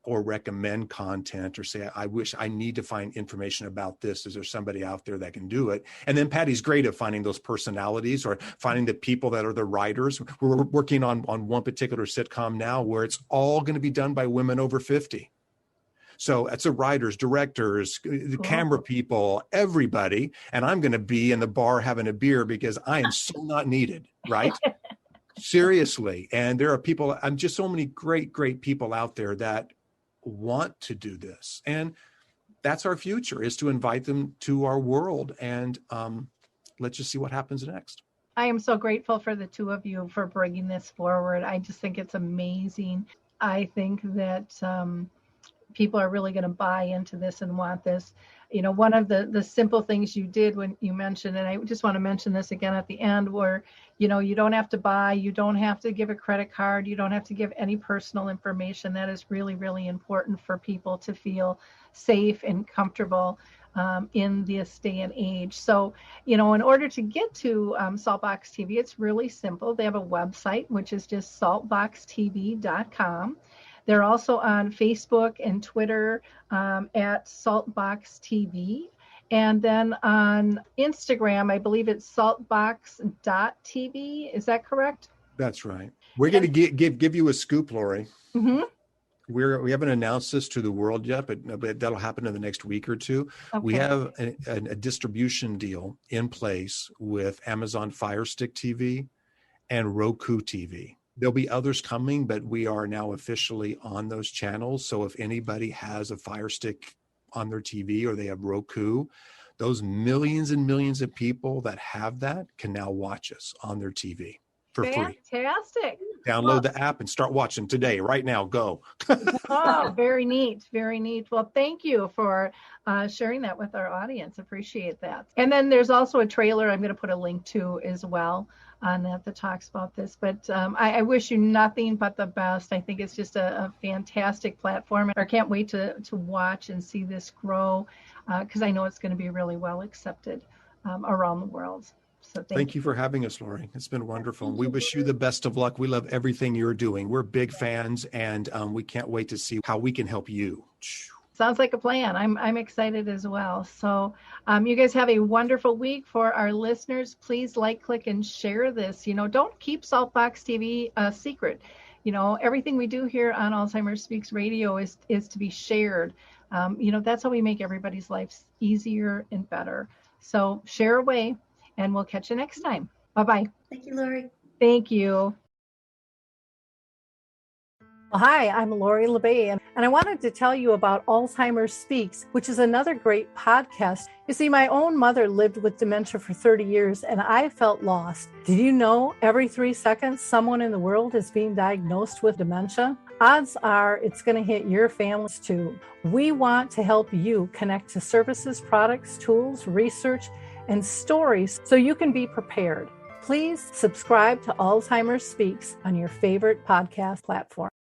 or recommend content, or say, I need to find information about this. Is there somebody out there that can do it? And then Patty's great at finding those personalities, or finding the people that are the writers. We're working on one particular sitcom now where it's all going to be done by women over 50. So it's the writers, directors, the camera people, everybody. And I'm going to be in the bar having a beer because I am so not needed, right? Seriously. And there are people, I'm just so many great people out there that want to do this. And that's our future, is to invite them to our world. And let's just see what happens next. I am so grateful for the two of you for bringing this forward. I just think it's amazing. I think that people are really going to buy into this and want this. One of the simple things you did when you mentioned, and I just want to mention this again at the end, where, you don't have to buy, you don't have to give a credit card, you don't have to give any personal information. That is really, really important for people to feel safe and comfortable in this day and age. So, in order to get to SaltBox TV, it's really simple. They have a website, which is just saltboxtv.com. They're also on Facebook and Twitter at SaltBox TV. And then on Instagram, I believe it's saltbox.tv. Is that correct? That's right. We're going to give you a scoop, Lori. Mm-hmm. We haven't announced this to the world yet, but that'll happen in the next week or two. Okay. We have a distribution deal in place with Amazon Fire Stick TV and Roku TV. There'll be others coming, but we are now officially on those channels. So if anybody has a Fire Stick on their TV, or they have Roku, those millions and millions of people that have that can now watch us on their TV for free. Fantastic. Download the app and start watching today, right now. Go. Oh, very neat. Very neat. Well, thank you for sharing that with our audience. Appreciate that. And then there's also a trailer I'm going to put a link to as well on that talks about this. But I wish you nothing but the best. I think it's just a fantastic platform. I can't wait to watch and see this grow. because I know it's going to be really well accepted around the world. So thank you for having us, Lori. It's been wonderful. We wish you the best of luck. We love everything you're doing. We're big fans, and we can't wait to see how we can help you. Sounds like a plan. I'm excited as well. So you guys have a wonderful week. For our listeners, please like, click, and share this. Don't keep SaltBox TV a secret. Everything we do here on Alzheimer's Speaks Radio is to be shared. That's how we make everybody's lives easier and better. So share away, and we'll catch you next time. Bye-bye. Thank you, Lori. Thank you. Well, hi, I'm Lori LeBay, and I wanted to tell you about Alzheimer's Speaks, which is another great podcast. You see, my own mother lived with dementia for 30 years, and I felt lost. Did you know every 3 seconds someone in the world is being diagnosed with dementia? Odds are it's going to hit your families too. We want to help you connect to services, products, tools, research, and stories so you can be prepared. Please subscribe to Alzheimer's Speaks on your favorite podcast platform.